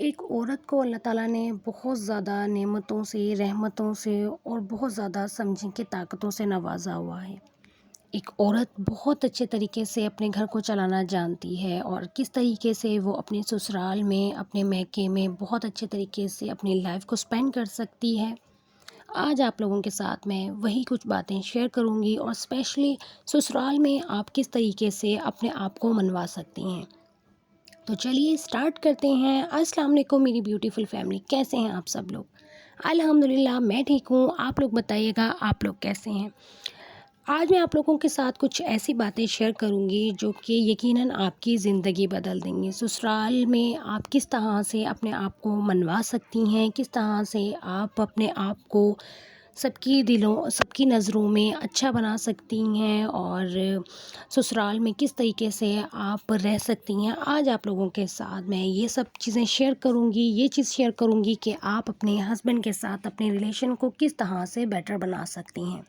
ایک عورت کو اللہ تعالیٰ نے بہت زیادہ نعمتوں سے، رحمتوں سے اور بہت زیادہ سمجھیں کہ طاقتوں سے نوازا ہوا ہے۔ ایک عورت بہت اچھے طریقے سے اپنے گھر کو چلانا جانتی ہے اور کس طریقے سے وہ اپنے سسرال میں، اپنے میکے میں بہت اچھے طریقے سے اپنی لائف کو اسپینڈ کر سکتی ہے۔ آج آپ لوگوں کے ساتھ میں وہی کچھ باتیں شیئر کروں گی، اور اسپیشلی سسرال میں آپ کس طریقے سے اپنے آپ کو منوا سکتی ہیں۔ تو چلیے اسٹارٹ کرتے ہیں۔ السلام علیکم میری بیوٹیفل فیملی، کیسے ہیں آپ سب لوگ؟ الحمدللہ میں ٹھیک ہوں، آپ لوگ بتائیے گا آپ لوگ کیسے ہیں؟ آج میں آپ لوگوں کے ساتھ کچھ ایسی باتیں شیئر کروں گی جو کہ یقیناً آپ کی زندگی بدل دیں گی۔ سسرال میں آپ کس طرح سے اپنے آپ کو منوا سکتی ہیں، کس طرح سے آپ اپنے آپ کو سب کی دلوں، سب کی نظروں میں اچھا بنا سکتی ہیں، اور سسرال میں کس طریقے سے آپ رہ سکتی ہیں۔ آج آپ لوگوں کے ساتھ میں یہ سب چیزیں شیئر کروں گی، یہ چیز شیئر کروں گی کہ آپ اپنے ہسبینڈ کے ساتھ اپنے ریلیشن کو کس طرح سے بیٹر بنا سکتی ہیں۔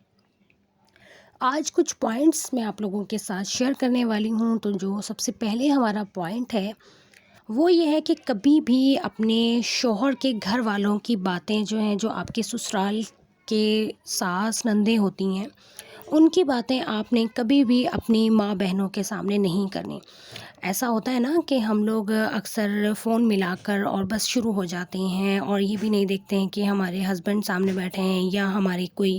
آج کچھ پوائنٹس میں آپ لوگوں کے ساتھ شیئر کرنے والی ہوں۔ تو جو سب سے پہلے ہمارا پوائنٹ ہے وہ یہ ہے کہ کبھی بھی اپنے شوہر کے گھر والوں کی باتیں جو ہیں، جو آپ کے سسرال کے ساس نندیں ہوتی ہیں، ان کی باتیں آپ نے کبھی بھی اپنی ماں بہنوں کے سامنے نہیں کرنی۔ ایسا ہوتا ہے نا کہ ہم لوگ اکثر فون ملا کر اور بس شروع ہو جاتے ہیں، اور یہ بھی نہیں دیکھتے ہیں کہ ہمارے ہسبینڈ سامنے بیٹھے ہیں یا ہمارے کوئی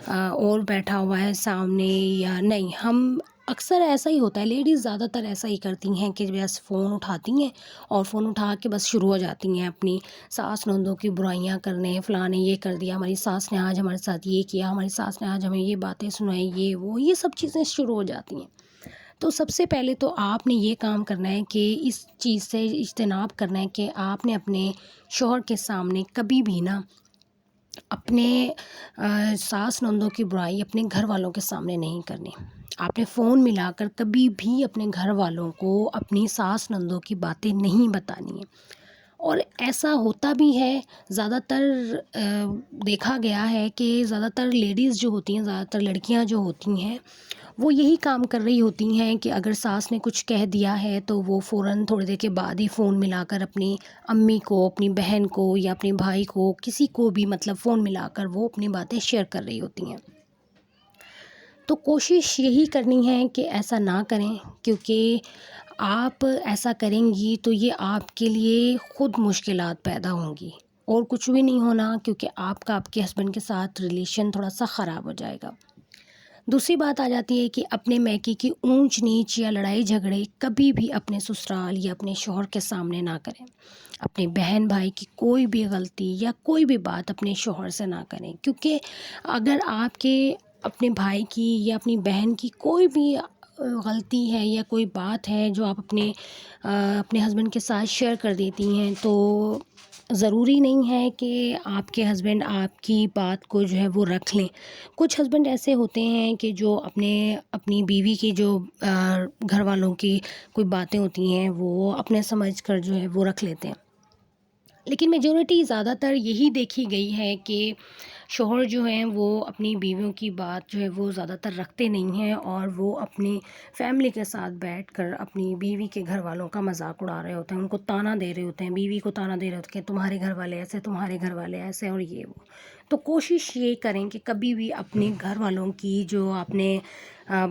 اور بیٹھا ہوا ہے سامنے یا نہیں۔ ہم اکثر ایسا ہی ہوتا ہے، لیڈیز زیادہ تر ایسا ہی کرتی ہیں کہ بس فون اٹھاتی ہیں اور فون اٹھا کے بس شروع ہو جاتی ہیں اپنی ساس نندوں کی برائیاں کرنے۔ فلاں نے یہ کر دیا، ہماری ساس نے آج ہمارے ساتھ یہ کیا، ہماری ساس نے آج ہمیں یہ باتیں سنائی، یہ سب چیزیں شروع ہو جاتی ہیں۔ تو سب سے پہلے تو آپ نے یہ کام کرنا ہے کہ اس چیز سے اجتناب کرنا ہے کہ آپ نے اپنے شوہر کے سامنے کبھی بھی نا اپنے ساس نندوں کی برائی اپنے گھر والوں کے سامنے نہیں کرنی۔ آپ نے فون ملا کر کبھی بھی اپنے گھر والوں کو اپنی ساس نندوں کی باتیں نہیں بتانی ہیں۔ اور ایسا ہوتا بھی ہے، زیادہ تر دیکھا گیا ہے کہ زیادہ تر لیڈیز جو ہوتی ہیں، زیادہ تر لڑکیاں جو ہوتی ہیں، وہ یہی کام کر رہی ہوتی ہیں کہ اگر ساس نے کچھ کہہ دیا ہے تو وہ فوراً تھوڑی دیر کے بعد ہی فون ملا کر اپنی امی کو، اپنی بہن کو یا اپنے بھائی کو، کسی کو بھی مطلب فون ملا کر وہ اپنی باتیں شیئر کر رہی ہوتی ہیں۔ تو کوشش یہی کرنی ہے کہ ایسا نہ کریں، کیونکہ آپ ایسا کریں گی تو یہ آپ کے لیے خود مشکلات پیدا ہوں گی، اور کچھ بھی نہیں ہونا، کیونکہ آپ کے ہسبینڈ کے ساتھ ریلیشن تھوڑا سا خراب ہو جائے گا۔ دوسری بات آ جاتی ہے کہ اپنے میکے کی اونچ نیچ یا لڑائی جھگڑے کبھی بھی اپنے سسرال یا اپنے شوہر کے سامنے نہ کریں۔ اپنی بہن بھائی کی کوئی بھی غلطی یا کوئی بھی بات اپنے شوہر سے نہ کریں، کیونکہ اگر آپ کے اپنے بھائی کی یا اپنی بہن کی کوئی بھی غلطی ہے یا کوئی بات ہے جو آپ اپنے ہسبینڈ کے ساتھ شیئر کر دیتی ہیں، تو ضروری نہیں ہے کہ آپ کے ہسبینڈ آپ کی بات کو جو ہے وہ رکھ لیں۔ کچھ ہسبینڈ ایسے ہوتے ہیں کہ جو اپنی بیوی کی جو گھر والوں کی کوئی باتیں ہوتی ہیں وہ اپنے سمجھ کر جو ہے وہ رکھ لیتے ہیں، لیکن میجورٹی زیادہ تر یہی دیکھی گئی ہے کہ شوہر جو ہیں وہ اپنی بیویوں کی بات جو ہے وہ زیادہ تر رکھتے نہیں ہیں، اور وہ اپنی فیملی کے ساتھ بیٹھ کر اپنی بیوی کے گھر والوں کا مذاق اڑا رہے ہوتے ہیں، ان کو تانا دے رہے ہوتے ہیں، بیوی کو تانا دے رہے ہوتے ہیں کہ تمہارے گھر والے ایسے، تمہارے گھر والے ایسے، اور یہ وہ۔ تو کوشش یہ کریں کہ کبھی بھی اپنے گھر والوں کی جو آپ نے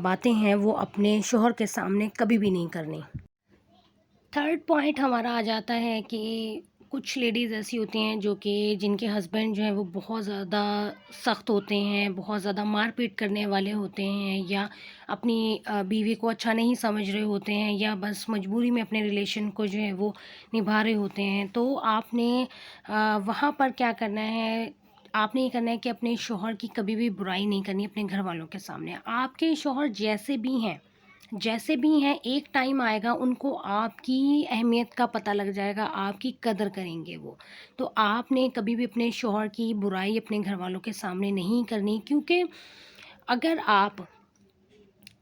باتیں ہیں وہ اپنے شوہر کے سامنے کبھی بھی نہیں کرنی۔ تھرڈ پوائنٹ ہمارا آ جاتا ہے کہ کچھ لیڈیز ایسی ہوتی ہیں جو کہ جن کے ہسبینڈ جو ہیں وہ بہت زیادہ سخت ہوتے ہیں، بہت زیادہ مار پیٹ کرنے والے ہوتے ہیں، یا اپنی بیوی کو اچھا نہیں سمجھ رہے ہوتے ہیں، یا بس مجبوری میں اپنے ریلیشن کو جو ہے وہ نبھا رہے ہوتے ہیں۔ تو آپ نے وہاں پر کیا کرنا ہے، آپ نے یہ کرنا ہے کہ اپنے شوہر کی کبھی بھی برائی نہیں کرنی اپنے گھر والوں کے سامنے۔ آپ کے شوہر جیسے بھی ہیں ایک ٹائم آئے گا ان کو آپ کی اہمیت کا پتہ لگ جائے گا، آپ کی قدر کریں گے وہ۔ تو آپ نے کبھی بھی اپنے شوہر کی برائی اپنے گھر والوں کے سامنے نہیں کرنی، کیونکہ اگر آپ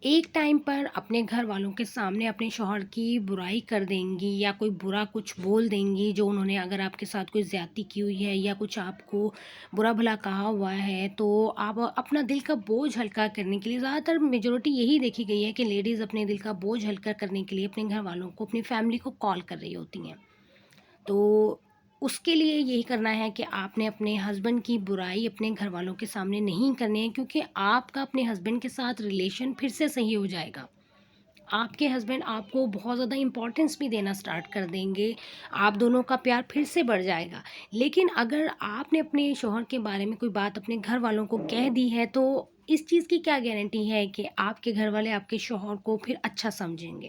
ایک ٹائم پر اپنے گھر والوں کے سامنے اپنے شوہر کی برائی کر دیں گی یا کوئی برا کچھ بول دیں گی، جو انہوں نے اگر آپ کے ساتھ کوئی زیادتی کی ہوئی ہے یا کچھ آپ کو برا بھلا کہا ہوا ہے، تو آپ اپنا دل کا بوجھ ہلکا کرنے کے لیے، زیادہ تر میجورٹی یہی دیکھی گئی ہے کہ لیڈیز اپنے دل کا بوجھ ہلکا کرنے کے لیے اپنے گھر والوں کو، اپنی فیملی کو کال کر رہی ہوتی ہیں۔ تو اس کے لیے یہی کرنا ہے کہ آپ نے اپنے ہسبینڈ کی برائی اپنے گھر والوں کے سامنے نہیں کرنی ہے، کیونکہ آپ کا اپنے ہسبینڈ کے ساتھ ریلیشن پھر سے صحیح ہو جائے گا. آپ کے ہسبینڈ آپ کو بہت زیادہ امپورٹنس بھی دینا سٹارٹ کر دیں گے، آپ دونوں کا پیار پھر سے بڑھ جائے گا. لیکن اگر آپ نے اپنے شوہر کے بارے میں کوئی بات اپنے گھر والوں کو کہہ دی ہے، تو اس چیز کی کیا گارنٹی ہے کہ آپ کے گھر والے آپ کے شوہر کو پھر اچھا سمجھیں گے؟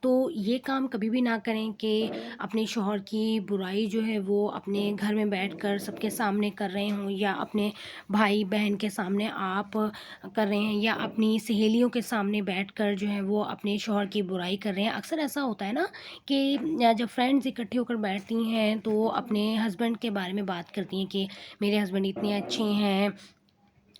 تو یہ کام کبھی بھی نہ کریں کہ اپنے شوہر کی برائی جو ہے وہ اپنے گھر میں بیٹھ کر سب کے سامنے کر رہے ہوں، یا اپنے بھائی بہن کے سامنے آپ کر رہے ہیں، یا اپنی سہیلیوں کے سامنے بیٹھ کر جو ہے وہ اپنے شوہر کی برائی کر رہے ہیں. اکثر ایسا ہوتا ہے نا کہ جب فرینڈز اکٹھے ہو کر بیٹھتی ہیں تو اپنے ہسبینڈ کے بارے میں بات کرتی ہیں کہ میرے ہسبینڈ اتنے اچھے ہیں،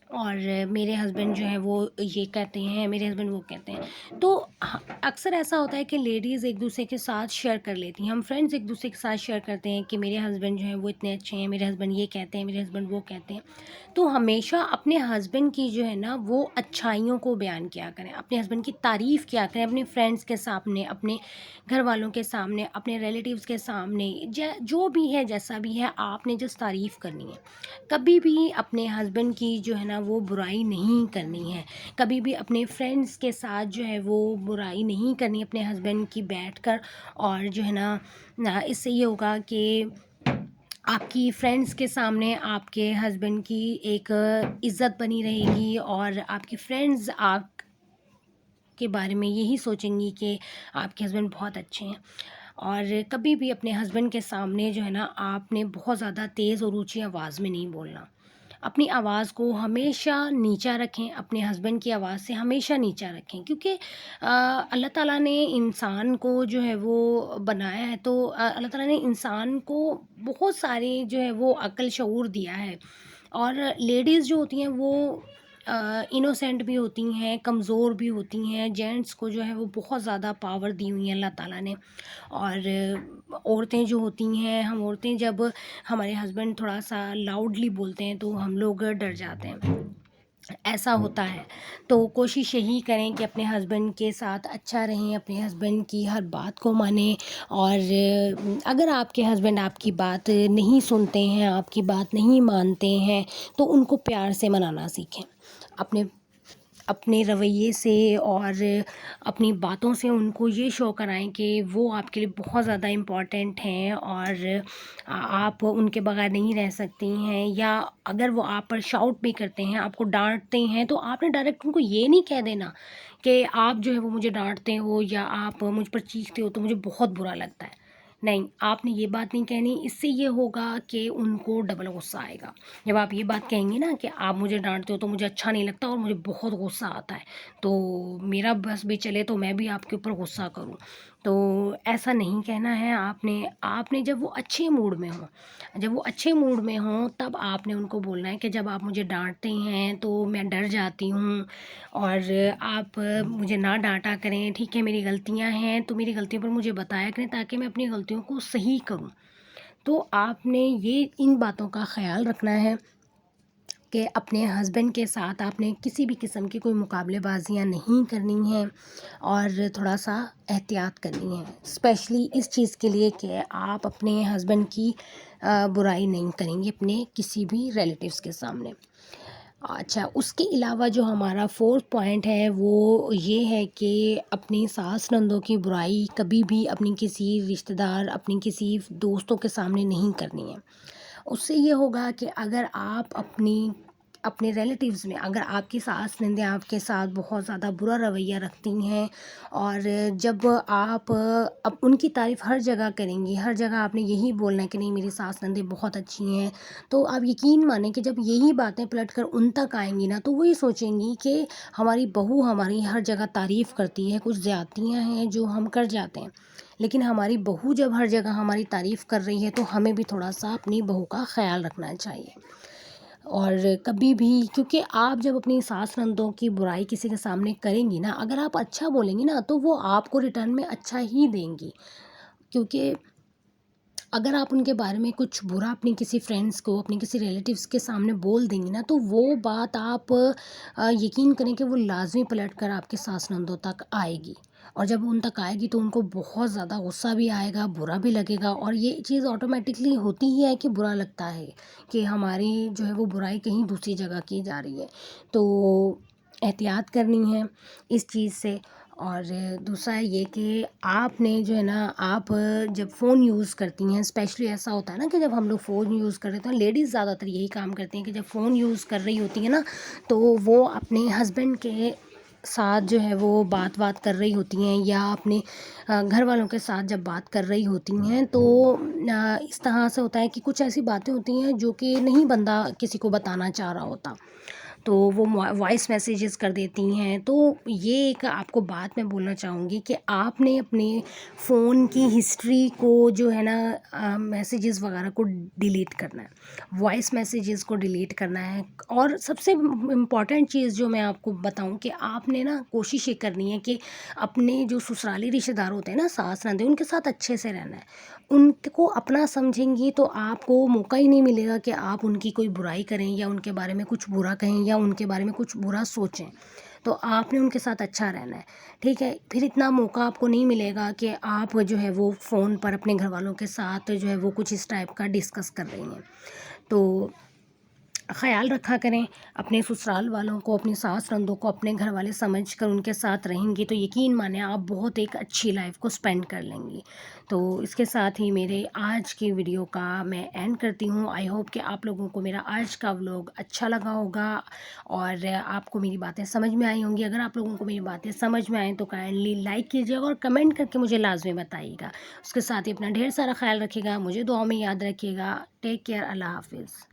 اور میرے ہسبینڈ جو ہے وہ یہ کہتے ہیں، میرے ہسبینڈ وہ کہتے ہیں. تو اکثر ایسا ہوتا ہے کہ لیڈیز ایک دوسرے کے ساتھ شیئر کر لیتی ہیں، ہم فرینڈز ایک دوسرے کے ساتھ شیئر کرتے ہیں کہ میرے ہسبینڈ جو ہیں وہ اتنے اچھے ہیں، میرے ہسبینڈ یہ کہتے ہیں، میرے ہسبینڈ وہ کہتے ہیں. تو ہمیشہ اپنے ہسبینڈ کی جو ہے نا وہ اچھائیوں کو بیان کیا کریں، اپنے ہسبینڈ کی تعریف کیا کریں، اپنے فرینڈز کے سامنے، اپنے گھر والوں کے سامنے، اپنے ریلیٹیوز کے سامنے، جو بھی ہے جیسا بھی ہے آپ نے جس تعریف کرنی ہے. کبھی بھی اپنے ہسبینڈ کی جو ہے نا وہ برائی نہیں کرنی ہے، کبھی بھی اپنے فرینڈز کے ساتھ جو ہے وہ برائی نہیں کرنی اپنے ہسبینڈ کی بیٹھ کر. اور جو ہے نا اس سے یہ ہوگا کہ آپ کی فرینڈز کے سامنے آپ کے ہسبینڈ کی ایک عزت بنی رہے گی، اور آپ کی فرینڈز آپ کے بارے میں یہی سوچیں گی کہ آپ کے ہسبینڈ بہت اچھے ہیں. اور کبھی بھی اپنے ہسبینڈ کے سامنے جو ہے نا آپ نے بہت زیادہ تیز اور اونچی آواز میں نہیں بولنا، اپنی آواز کو ہمیشہ نیچا رکھیں، اپنے ہسبینڈ کی آواز سے ہمیشہ نیچا رکھیں. کیونکہ اللہ تعالیٰ نے انسان کو جو ہے وہ بنایا ہے، تو اللہ تعالیٰ نے انسان کو بہت سارے جو ہے وہ عقل شعور دیا ہے. اور لیڈیز جو ہوتی ہیں وہ انوسینٹ بھی ہوتی ہیں، کمزور بھی ہوتی ہیں. جینٹس کو جو ہے وہ بہت زیادہ پاور دی ہوئی ہیں اللہ تعالیٰ نے. اور عورتیں جو ہوتی ہیں، ہم عورتیں جب ہمارے ہسبینڈ تھوڑا سا لاؤڈلی بولتے ہیں تو ہم لوگ ڈر جاتے ہیں، ایسا ہوتا ہے. تو کوشش یہی کریں کہ اپنے ہسبینڈ کے ساتھ اچھا رہیں، اپنے ہسبینڈ کی ہر بات کو مانیں. اور اگر آپ کے ہسبینڈ آپ کی بات نہیں سنتے ہیں، آپ کی بات نہیں مانتے ہیں، تو ان کو پیار سے منانا سیکھیں. اپنے رویے سے اور اپنی باتوں سے ان کو یہ شو کرائیں کہ وہ آپ کے لیے بہت زیادہ امپورٹنٹ ہیں، اور آپ ان کے بغیر نہیں رہ سکتی ہیں. یا اگر وہ آپ پر شاؤٹ بھی کرتے ہیں، آپ کو ڈانٹتے ہیں، تو آپ نے ڈائریکٹ ان کو یہ نہیں کہہ دینا کہ آپ جو ہے وہ مجھے ڈانٹتے ہو یا آپ مجھ پر چیختے ہو تو مجھے بہت برا لگتا ہے. نہیں، آپ نے یہ بات نہیں کہنی. اس سے یہ ہوگا کہ ان کو ڈبل غصہ آئے گا. جب آپ یہ بات کہیں گے نا کہ آپ مجھے ڈانٹتے ہو تو مجھے اچھا نہیں لگتا اور مجھے بہت غصہ آتا ہے، تو میرا بس بھی چلے تو میں بھی آپ کے اوپر غصہ کروں. تو ایسا نہیں کہنا ہے. آپ نے جب وہ اچھے موڈ میں ہوں تب آپ نے ان کو بولنا ہے کہ جب آپ مجھے ڈانٹتے ہیں تو میں ڈر جاتی ہوں، اور آپ مجھے نہ ڈانٹا کریں. ٹھیک ہے، میری غلطیاں ہیں تو میری غلطیوں پر مجھے بتایا کریں تاکہ میں اپنی غلطیوں کو صحیح کروں. تو آپ نے ان باتوں کا خیال رکھنا ہے کہ اپنے ہسبینڈ کے ساتھ آپ نے کسی بھی قسم کی کوئی مقابلے بازیاں نہیں کرنی ہیں، اور تھوڑا سا احتیاط کرنی ہے، اسپیشلی اس چیز کے لیے کہ آپ اپنے ہسبینڈ کی برائی نہیں کریں گے اپنے کسی بھی ریلیٹیوز کے سامنے. اچھا، اس کے علاوہ جو ہمارا 4th پوائنٹ ہے وہ یہ ہے کہ اپنی ساس نندوں کی برائی کبھی بھی اپنی کسی رشتہ دار، اپنی کسی دوستوں کے سامنے نہیں کرنی ہے. اس سے یہ ہوگا کہ اگر آپ اپنے ریلیٹیوز میں اگر آپ کی ساس نندیں آپ کے ساتھ بہت زیادہ برا رویہ رکھتی ہیں، اور جب آپ اب ان کی تعریف ہر جگہ کریں گی، ہر جگہ آپ نے یہی بولنا ہے کہ نہیں میری ساس نندیں بہت اچھی ہیں، تو آپ یقین مانیں کہ جب یہی باتیں پلٹ کر ان تک آئیں گی نا تو وہ یہ سوچیں گی کہ ہماری بہو ہماری ہر جگہ تعریف کرتی ہے، کچھ زیادتیاں ہیں جو ہم کر جاتے ہیں، لیکن ہماری بہو جب ہر جگہ ہماری تعریف کر رہی ہے تو ہمیں بھی تھوڑا سا اپنی بہو کا خیال رکھنا چاہیے. اور کبھی بھی، کیونکہ آپ جب اپنی ساس نندوں کی برائی کسی کے سامنے کریں گی نا، اگر آپ اچھا بولیں گی نا تو وہ آپ کو ریٹرن میں اچھا ہی دیں گی. کیونکہ اگر آپ ان کے بارے میں کچھ برا اپنی کسی فرینڈس کو، اپنی کسی ریلیٹیوز کے سامنے بول دیں گی نا تو وہ بات آپ یقین کریں کہ وہ لازمی پلٹ کر آپ کے ساس نندوں تک آئے گی. اور جب ان تک آئے گی تو ان کو بہت زیادہ غصہ بھی آئے گا، برا بھی لگے گا، اور یہ چیز آٹومیٹکلی ہوتی ہی ہے کہ برا لگتا ہے کہ ہماری جو ہے وہ برائی کہیں دوسری جگہ کی جا رہی ہے. تو احتیاط کرنی ہے اس چیز سے. اور دوسرا یہ کہ آپ نے جو ہے نا، آپ جب فون یوز کرتی ہیں، اسپیشلی ایسا ہوتا ہے نا کہ جب ہم لوگ فون یوز کر رہے ہیں، لیڈیز زیادہ تر یہی کام کرتی ہیں کہ جب فون یوز کر رہی ہوتی ہیں نا، تو وہ اپنے ہسبینڈ کے ساتھ جو ہے وہ بات کر رہی ہوتی ہیں، یا اپنے گھر والوں کے ساتھ جب بات کر رہی ہوتی ہیں، تو اس طرح سے ہوتا ہے کہ کچھ ایسی باتیں ہوتی ہیں جو کہ نہیں بندہ کسی کو بتانا چاہ رہا ہوتا، تو وہ وائس میسیجز کر دیتی ہیں. تو یہ ایک آپ کو بات میں بولنا چاہوں گی کہ آپ نے اپنے فون کی ہسٹری کو جو ہے نا، میسیجز وغیرہ کو ڈیلیٹ کرنا ہے، وائس میسیجز کو ڈیلیٹ کرنا ہے. اور سب سے امپورٹنٹ چیز جو میں آپ کو بتاؤں کہ آپ نے نا کوشش یہ کرنی ہے کہ اپنے جو سسرالی رشتہ دار ہوتے ہیں نا، ساس نندیں، ان کے ساتھ اچھے سے رہنا ہے. ان کو اپنا سمجھیں گی تو آپ کو موقع ہی نہیں ملے گا کہ آپ ان کی کوئی برائی کریں، یا ان کے بارے میں کچھ برا کہیں، یا ان کے بارے میں کچھ برا سوچیں. تو آپ نے ان کے ساتھ اچھا رہنا ہے، ٹھیک ہے. پھر اتنا موقع آپ کو نہیں ملے گا کہ آپ جو ہے وہ فون پر اپنے گھر والوں کے ساتھ جو ہے وہ کچھ اس ٹائپ کا ڈسکس کر رہی ہیں. تو خیال رکھا کریں اپنے سسرال والوں کو، اپنی ساس نندوں کو اپنے گھر والے سمجھ کر ان کے ساتھ رہیں گی تو یقین مانیں آپ بہت ایک اچھی لائف کو اسپینڈ کر لیں گی. تو اس کے ساتھ ہی میرے آج کی ویڈیو کا میں اینڈ کرتی ہوں. آئی ہوپ کہ آپ لوگوں کو میرا آج کا ولاگ اچھا لگا ہوگا اور آپ کو میری باتیں سمجھ میں آئی ہوں گی. اگر آپ لوگوں کو میری باتیں سمجھ میں آئیں تو کائنڈلی لائک کیجیے گا اور کمنٹ کر کے مجھے لازمی بتائیے گا. اس کے ساتھ ہی اپنا ڈھیر سارا خیال رکھیے گا، مجھے دعاؤں میں یاد رکھیے گا. Take care. اللہ حافظ.